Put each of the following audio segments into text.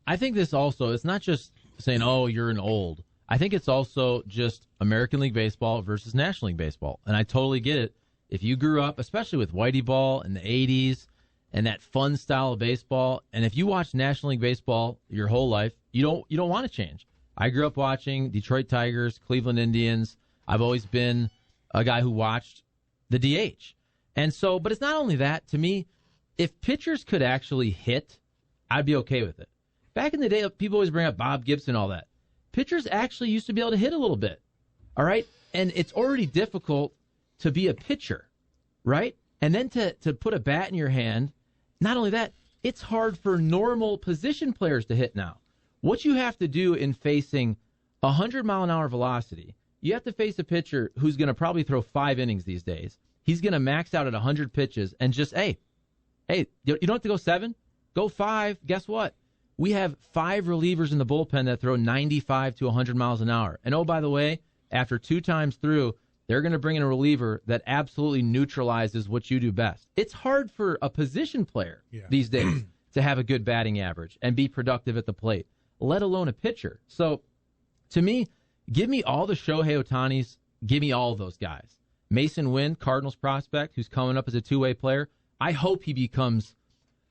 I think this also, it's not just saying, oh, you're an old. I think it's also just American League Baseball versus National League Baseball. And I totally get it. If you grew up, especially with Whitey Ball in the 80s and that fun style of baseball, and if you watch National League Baseball your whole life, you don't want to change. I grew up watching Detroit Tigers, Cleveland Indians. I've always been a guy who watched the DH. And so, but it's not only that. To me, if pitchers could actually hit, I'd be okay with it. Back in the day, people always bring up Bob Gibson and all that. Pitchers actually used to be able to hit a little bit, all right? And it's already difficult to be a pitcher, right? And then to put a bat in your hand, not only that, it's hard for normal position players to hit now. What you have to do in facing 100-mile-an-hour velocity, you have to face a pitcher who's going to probably throw 5 innings these days. He's going to max out at 100 pitches and just, hey, you don't have to go 7, go 5. Guess what? We have 5 relievers in the bullpen that throw 95 to 100 miles an hour. And, oh, by the way, after 2 times through, they're going to bring in a reliever that absolutely neutralizes what you do best. It's hard for a position player these days to have a good batting average and be productive at the plate, let alone a pitcher. So, to me, give me all the Shohei Ohtanis. Give me all of those guys. Mason Wynn, Cardinals prospect, who's coming up as a two-way player. I hope he becomes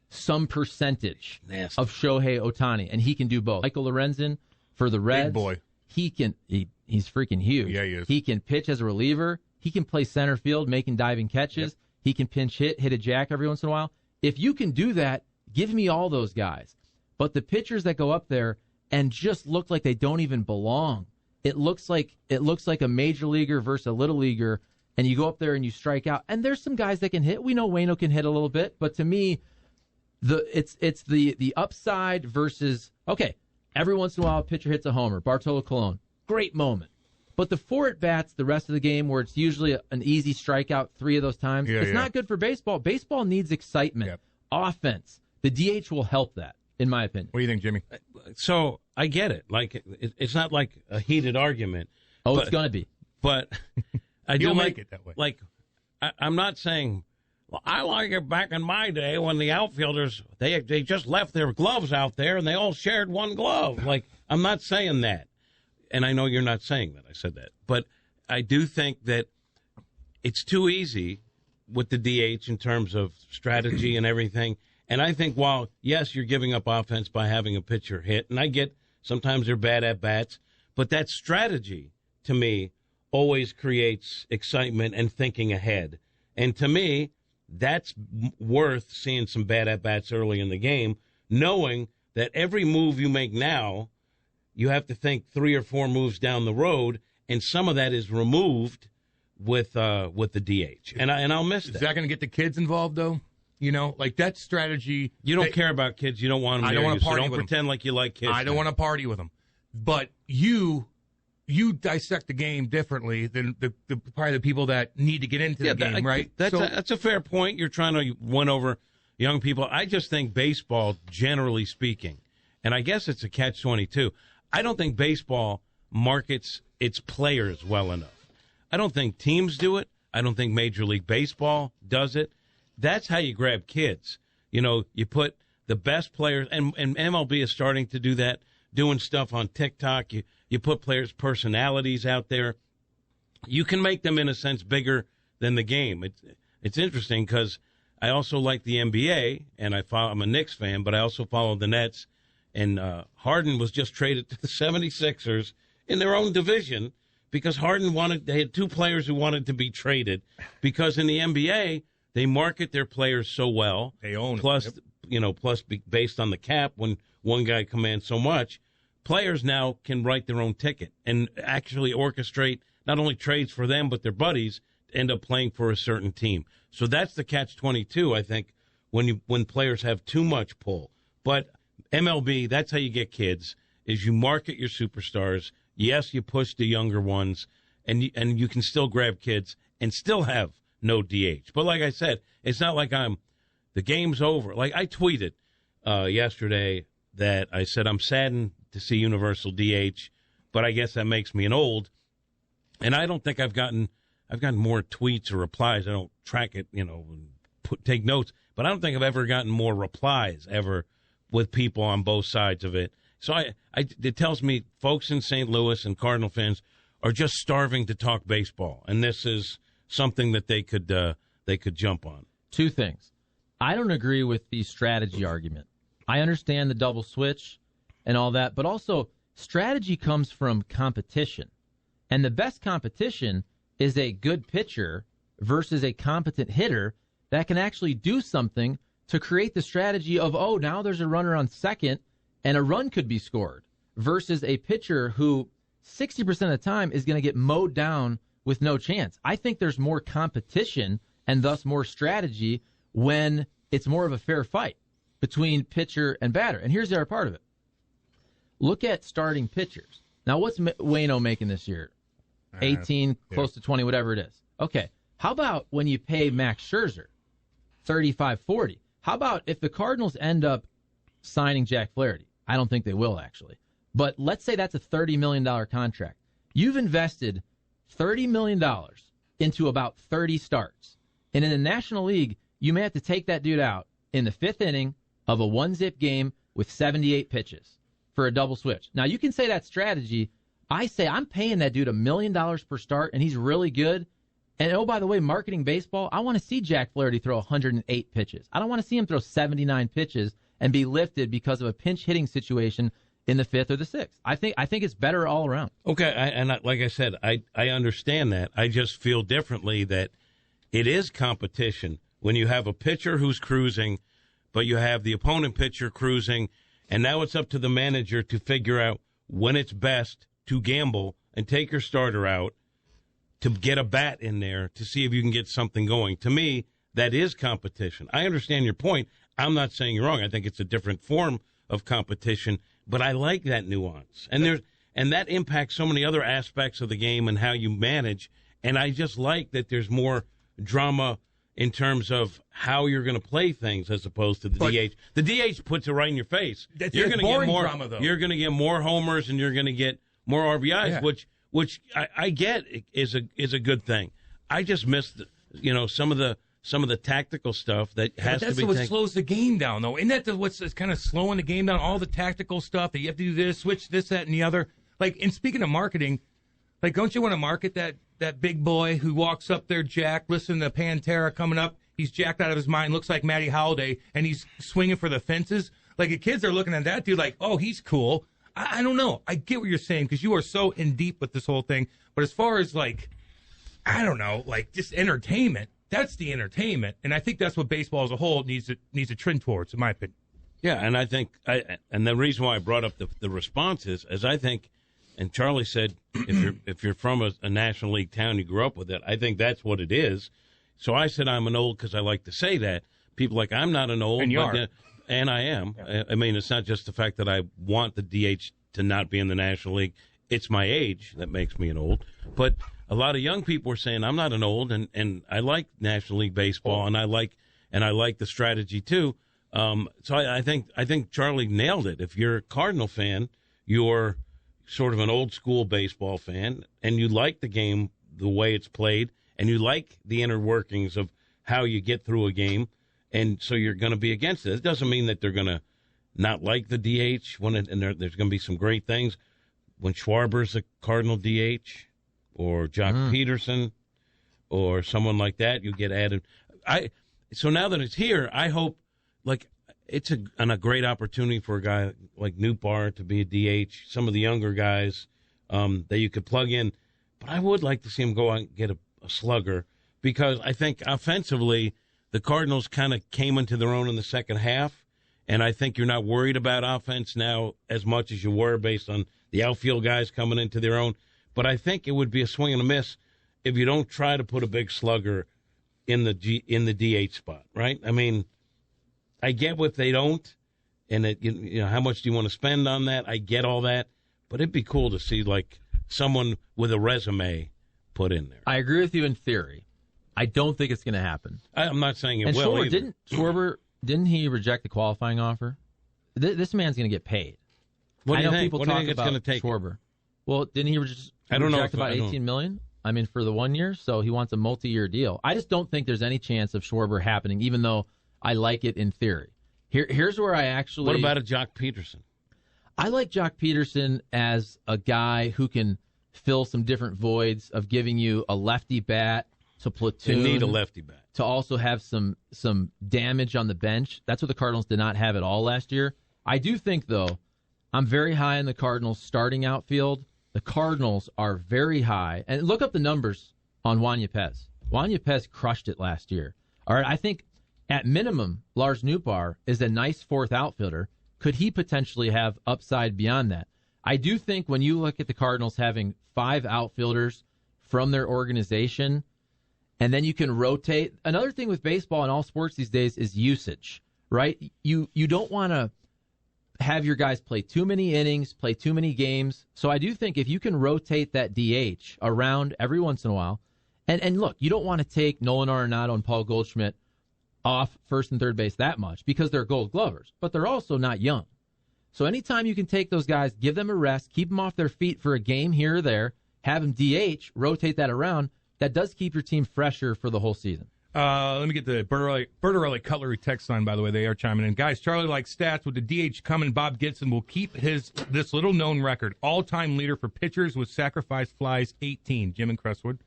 some percentage of Shohei Ohtani, and he can do both. Michael Lorenzen for the Reds. Big boy. He's freaking huge. Yeah, he is. He can pitch as a reliever. He can play center field, making diving catches. Yep. He can pinch hit a jack every once in a while. If you can do that, give me all those guys. But the pitchers that go up there and just look like they don't even belong, it looks like a major leaguer versus a little leaguer, and you go up there and you strike out. And there's some guys that can hit. We know Waino can hit a little bit, but to me, it's the upside versus, okay, every once in a while a pitcher hits a homer. Bartolo Colon, great moment. But the 4 at-bats the rest of the game where it's usually an easy strikeout 3 of those times, it's not good for baseball. Baseball needs excitement, offense. The DH will help that, in my opinion. What do you think, Jimmy? So I get it. Like it's not like a heated argument. Oh, it's going to be. But I do make it that way. Like I'm not saying, well, I like it back in my day when the outfielders, they just left their gloves out there and they all shared one glove. Like, I'm not saying that. And I know you're not saying that. I said that. But I do think that it's too easy with the DH in terms of strategy and everything. And I think while, yes, you're giving up offense by having a pitcher hit, and I get sometimes they're bad at-bats, but that strategy, to me, always creates excitement and thinking ahead. And to me, that's worth seeing some bad at-bats early in the game, knowing that every move you make now, you have to think 3 or 4 moves down the road, and some of that is removed with the DH. And I'll miss that. Is that going to get the kids involved, though? You know, like that strategy. You don't care about kids. You don't want them. I don't want to party with them. Don't pretend like you like kids. I don't want to party with them. But you dissect the game differently than probably the people that need to get into the game, right? That's a fair point. You're trying to win over young people. I just think baseball, generally speaking, and I guess it's a catch-22, I don't think baseball markets its players well enough. I don't think teams do it. I don't think Major League Baseball does it. That's how you grab kids. You know, you put the best players, and MLB is starting to do that, doing stuff on TikTok. You put players' personalities out there. You can make them, in a sense, bigger than the game. It's interesting because I also like the NBA, and I'm a Knicks fan, but I also follow the Nets. And Harden was just traded to the 76ers in their own division because they had 2 players who wanted to be traded because in the NBA, they market their players so well. They own plus, it. Based on the cap, when one guy commands so much, players now can write their own ticket and actually orchestrate not only trades for them, but their buddies end up playing for a certain team. So that's the catch-22, I think, when players have too much pull. But MLB, that's how you get kids, is you market your superstars. Yes, you push the younger ones, and you can still grab kids and still have no DH. But like I said, it's not like the game's over. Like I tweeted yesterday that I said I'm saddened to see universal DH, but I guess that makes me an old. And I don't think I've gotten more tweets or replies. I don't track it, take notes, but I don't think I've ever gotten more replies ever with people on both sides of it. So it tells me folks in St. Louis and Cardinal fans are just starving to talk baseball, and this is something that they could jump on. Two things. I don't agree with the strategy argument. I understand the double switch and all that, but also strategy comes from competition. And the best competition is a good pitcher versus a competent hitter that can actually do something to create the strategy of, oh, now there's a runner on second and a run could be scored, versus a pitcher who 60% of the time is going to get mowed down with no chance. I think there's more competition and thus more strategy when it's more of a fair fight between pitcher and batter. And here's the other part of it. Look at starting pitchers. Now, what's Waino making this year? 18, close to 20, whatever it is. Okay. How about when you pay Max Scherzer 35, 40? How about if the Cardinals end up signing Jack Flaherty? I don't think they will, actually. But let's say that's a $30 million contract. You've invested $30 million into about 30 starts. And in the National League, you may have to take that dude out in the fifth inning of a one-zip game with 78 pitches for a double switch. Now, you can say that's strategy. I say I'm paying that dude $1 million per start, and he's really good. And, oh, by the way, marketing baseball, I want to see Jack Flaherty throw 108 pitches. I don't want to see him throw 79 pitches and be lifted because of a pinch-hitting situation in the fifth or the sixth. I think it's better all around. Okay, like I said, I understand that. I just feel differently that it is competition when you have a pitcher who's cruising, but you have the opponent pitcher cruising, and now it's up to the manager to figure out when it's best to gamble and take your starter out to get a bat in there to see if you can get something going. To me, that is competition. I understand your point. I'm not saying you're wrong. I think it's a different form of competition, but I like that nuance. And that impacts so many other aspects of the game and how you manage, and I just like that there's more drama in terms of how you're going to play things as opposed to the DH. The DH puts it right in your face. You're going to get more drama, though. You're going to get more homers and you're going to get more RBIs, which I get is a good thing. I just missed some of the tactical stuff that has to be. That's what slows the game down, though. Isn't that what's kind of slowing the game down? All the tactical stuff that you have to do this, switch this, that, and the other. Like, and speaking of marketing, like, don't you want to market that big boy who walks up there, Jack, listen to Pantera coming up. He's jacked out of his mind, looks like Matty Holiday, and he's swinging for the fences. Like, the kids are looking at that dude like, oh, he's cool. I don't know. I get what you're saying because you are so in deep with this whole thing. But as far as, like, I don't know, like, just entertainment, that's the entertainment. And I think that's what baseball as a whole needs to trend towards, in my opinion. Yeah, and I think, and the reason why I brought up the response is I think, and Charlie said, if you're from a National League town, you grew up with it, I think that's what it is. So I said I'm an old because I like to say that. People are like, I'm not an old. And you are. And I am. Yeah. I mean, it's not just the fact that I want the DH to not be in the National League. It's my age that makes me an old. But a lot of young people are saying I'm not an old, and I like National League baseball, and I like the strategy too. So I think Charlie nailed it. If you're a Cardinal fan, you're sort of an old school baseball fan, and you like the game the way it's played, and you like the inner workings of how you get through a game. And so you're going to be against it. It doesn't mean that they're going to not like the DH, and there's going to be some great things. When Schwarber's a Cardinal DH, or Jock Peterson, or someone like that, you get added. So now that it's here, I hope, like, it's a great opportunity for a guy like Nootbaar to be a DH, some of the younger guys that you could plug in. But I would like to see him go out and get a slugger, because I think offensively, the Cardinals kind of came into their own in the second half, and I think you're not worried about offense now as much as you were based on the outfield guys coming into their own. But I think it would be a swing and a miss if you don't try to put a big slugger in the DH spot, right? I mean, I get what they don't, and how much do you want to spend on that? I get all that, but it'd be cool to see like someone with a resume put in there. I agree with you in theory. I don't think it's going to happen. I'm not saying it and will. Schwarber, didn't he reject the qualifying offer? This man's going to get paid. What do you think? People what do you talk think it's about going to take? Schwarber. Well, didn't he reject about $18 million? I mean, for the 1 year, so he wants a multi-year deal. I just don't think there's any chance of Schwarber happening, even though I like it in theory. Here's where I actually... What about a Jock Peterson? I like Jock Peterson as a guy who can fill some different voids of giving you a lefty bat to platoon. They need a lefty bat. To also have some damage on the bench. That's what the Cardinals did not have at all last year. I do think, though, I'm very high on the Cardinals starting outfield. The Cardinals are very high. And look up the numbers on Juan Yepez. Juan Yepez crushed it last year. All right, I think at minimum, Lars Nootbaar is a nice fourth outfielder. Could he potentially have upside beyond that? I do think when you look at the Cardinals having 5 outfielders from their organization, and then you can rotate. Another thing with baseball and all sports these days is usage, right? You don't want to have your guys play too many innings, play too many games. So I do think if you can rotate that DH around every once in a while, and look, you don't want to take Nolan Arenado and Paul Goldschmidt off first and third base that much because they're Gold Glovers, but they're also not young. So anytime you can take those guys, give them a rest, keep them off their feet for a game here or there, have them DH, rotate that around, that does keep your team fresher for the whole season. Let me get the Bertarelli Cutlery text line, by the way. They are chiming in. Guys, Charlie likes stats. With the DH coming, Bob Gibson will keep this little-known record. All-time leader for pitchers with sacrifice flies, 18. Jim and Crestwood.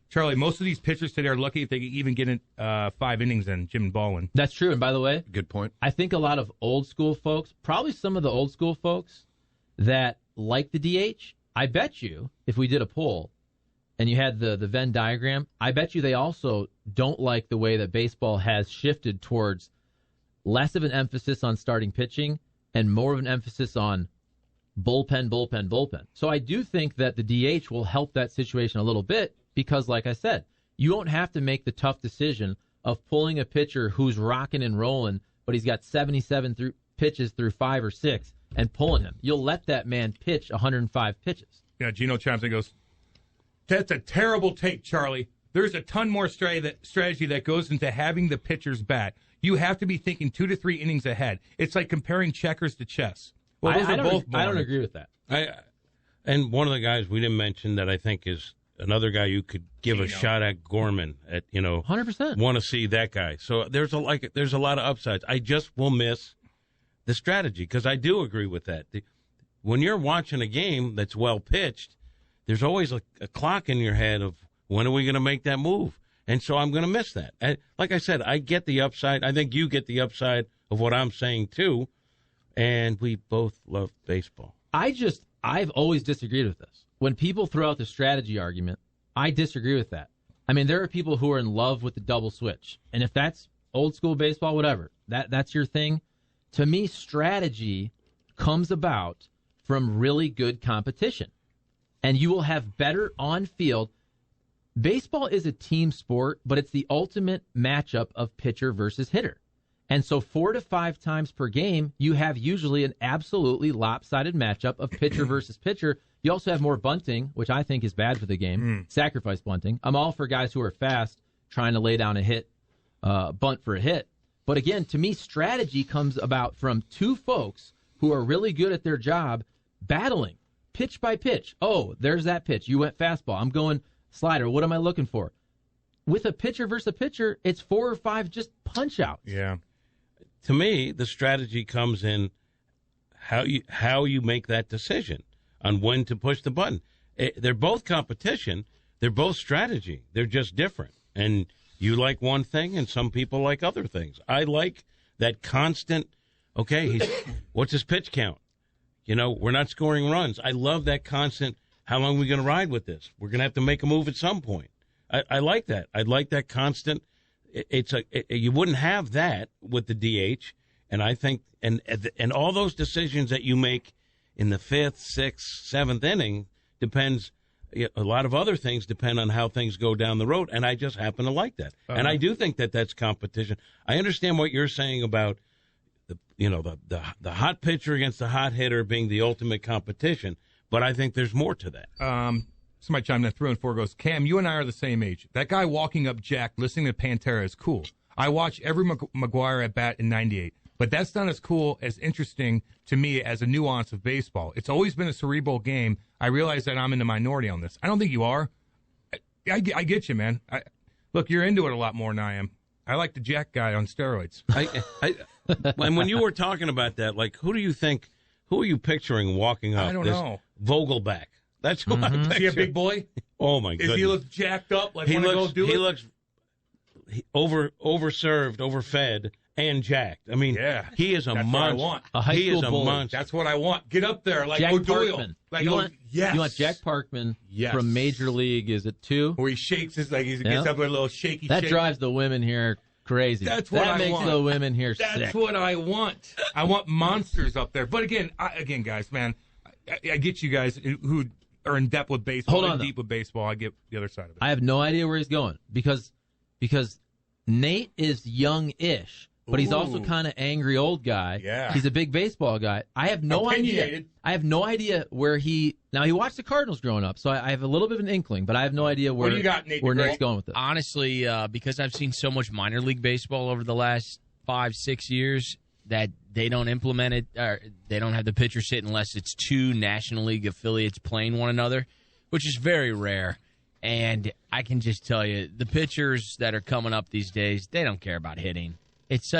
Charlie, most of these pitchers today are lucky if they even get in 5 innings in, Jim and Baldwin. That's true. And by the way, good point. I think a lot of old-school folks, probably some of the old-school folks that like the DH, I bet you, if we did a poll, and you had the Venn diagram, I bet you they also don't like the way that baseball has shifted towards less of an emphasis on starting pitching and more of an emphasis on bullpen. So I do think that the DH will help that situation a little bit because, like I said, you won't have to make the tough decision of pulling a pitcher who's rocking and rolling, but he's got 77 pitches through 5 or 6 and pulling him. You'll let that man pitch 105 pitches. Yeah, Gino chimes in and goes, that's a terrible take, Charlie. There's a ton more strategy that goes into having the pitcher's bat. You have to be thinking 2 to 3 innings ahead. It's like comparing checkers to chess. Well, those are both boring. I don't agree with that. And one of the guys we didn't mention that I think is another guy you could give a shot at, Gorman. 100%. Want to see that guy. So there's a lot of upsides. I just will miss the strategy because I do agree with that. When you're watching a game that's well pitched, there's always a clock in your head of when are we going to make that move? And so I'm going to miss that. Like I said, I get the upside. I think you get the upside of what I'm saying, too. And we both love baseball. I've always disagreed with this. When people throw out the strategy argument, I disagree with that. I mean, there are people who are in love with the double switch. And if that's old school baseball, whatever, that's your thing. To me, strategy comes about from really good competition. And you will have better on-field. Baseball is a team sport, but it's the ultimate matchup of pitcher versus hitter. And so 4 to 5 times per game, you have usually an absolutely lopsided matchup of pitcher versus pitcher. You also have more bunting, which I think is bad for the game, sacrifice bunting. I'm all for guys who are fast, trying to lay down a hit, bunt for a hit. But again, to me, strategy comes about from 2 folks who are really good at their job battling. Pitch by pitch. Oh, there's that pitch. You went fastball. I'm going slider. What am I looking for? With a pitcher versus a pitcher, it's 4 or 5 just punch outs. Yeah. To me, the strategy comes in how you make that decision on when to push the button. They're both competition. They're both strategy. They're just different. And you like one thing, and some people like other things. I like that constant, okay, what's his pitch count? We're not scoring runs. I love that constant, how long are we going to ride with this? We're going to have to make a move at some point. I like that. I like that constant. You wouldn't have that with the DH, and I think, and all those decisions that you make in the 5th, 6th, 7th inning depends. A lot of other things depend on how things go down the road, and I just happen to like that. And I do think that that's competition. I understand what you're saying about the hot pitcher against the hot hitter being the ultimate competition, but I think there's more to that. Somebody chimed in 3-4 goes, Cam, you and I are the same age. That guy walking up Jack, listening to Pantera is cool. I watch every McGuire at bat in '98, but that's not as cool, as interesting to me as a nuance of baseball. It's always been a cerebral game. I realize that I'm in the minority on this. I don't think you are. I get you, man. Look, you're into it a lot more than I am. I like the Jack guy on steroids. And when you were talking about that, like, who are you picturing walking up? I don't know. Vogelback. That's who I picture. Is he a big boy? Oh, my goodness. Does he look jacked up? Like, he he looks overserved, overfed, and jacked. I mean, he is a monster. What I want. A high school bully. Monster. That's what I want. Get up there like Jack O'Doyle. Parkman. Like, you want Jack Parkman from Major League, is it 2? Where he shakes his, like, he gets up with a little shaky That shake. drives the women here crazy. That's what that I makes want. the women here sick. That's what I want. I want monsters up there. But again, guys, man, I get you guys who are in depth with baseball. Hold on, deep with baseball. I get the other side of it. I have no idea where he's going because Nate is young-ish, but he's also kind of angry old guy. Yeah. He's a big baseball guy. I have no idea. I have no idea where he watched the Cardinals growing up, so I have a little bit of an inkling, but I have no idea where you got, Nate, where Nate's going with it. Honestly, because I've seen so much minor league baseball over the last 5-6 years that they don't implement it, or they don't have the pitcher sit unless it's 2 National League affiliates playing one another, which is very rare. And I can just tell you, the pitchers that are coming up these days, they don't care about hitting. It's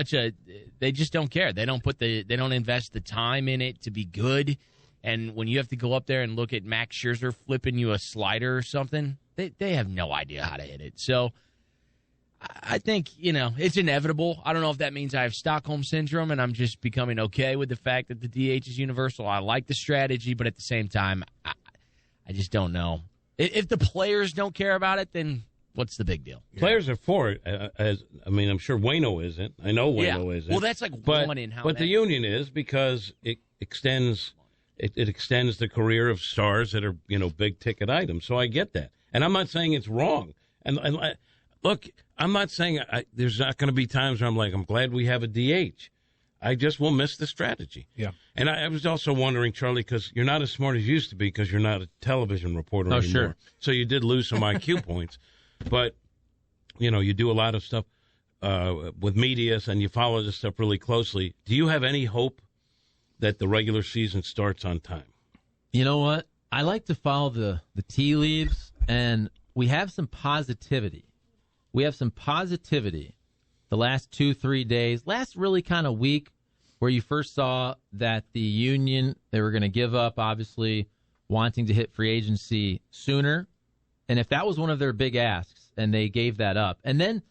they just don't care. They don't invest the time in it to be good. And when you have to go up there and look at Max Scherzer flipping you a slider or something, they have no idea how to hit it. So I think, it's inevitable. I don't know if that means I have Stockholm Syndrome and I'm just becoming okay with the fact that the DH is universal. I like the strategy, but at the same time, I just don't know. If the players don't care about it, then what's the big deal? Players are for it. I'm sure Waino isn't. I know Waino isn't. Well, that's like one in how But the union is because it extends the career of stars that are, big ticket items. So I get that. And I'm not saying it's wrong. And look, I'm not saying there's not going to be times where I'm like, I'm glad we have a DH. I just will miss the strategy. Yeah. And I was also wondering, Charlie, because you're not as smart as you used to be because you're not a television reporter anymore. Sure. So you did lose some IQ points. But, you do a lot of stuff with media, and you follow this stuff really closely. Do you have any hope that the regular season starts on time? You know what? I like to follow the tea leaves, and we have some positivity. The last 2-3 days, last really kind of week, where you first saw that the union, they were going to give up, obviously, wanting to hit free agency sooner. And if that was one of their big asks, and they gave that up. And then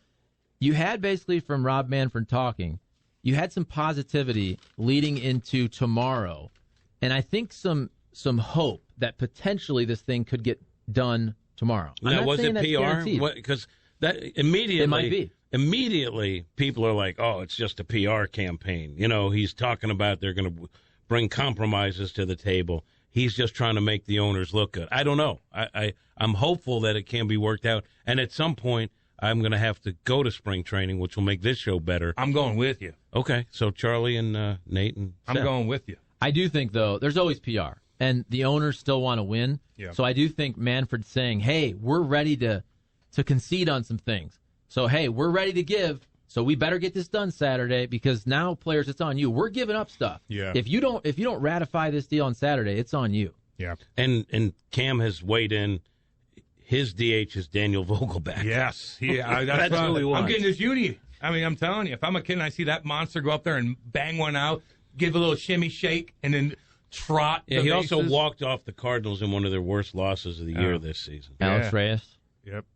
you had basically from Rob Manfred talking, you had some positivity leading into tomorrow. And I think some hope that potentially this thing could get done tomorrow. Now, was it PR? Because that immediately, it might be. Immediately, people are like, oh, it's just a PR campaign. He's talking about they're going to bring compromises to the table. He's just trying to make the owners look good. I don't know. I'm hopeful that it can be worked out. And at some point, I'm going to have to go to spring training, which will make this show better. I'm going with you. Okay. So Charlie and Nate and Seth. I'm going with you. I do think, though, there's always PR. And the owners still want to win. Yeah. So I do think Manfred's saying, hey, we're ready to concede on some things. So, hey, we're ready to give. So we better get this done Saturday because now, players, it's on you. We're giving up stuff. Yeah. If you don't ratify this deal on Saturday, it's on you. Yeah. And Cam has weighed in. His DH is Daniel Vogelback. Yes. That's who he wants. I'm getting his uni. I mean, I'm telling you, if I'm a kid and I see that monster go up there and bang one out, give a little shimmy shake, and then trot. Yeah, he also walked off the Cardinals in one of their worst losses of the year this season. Alex Reyes. Yep.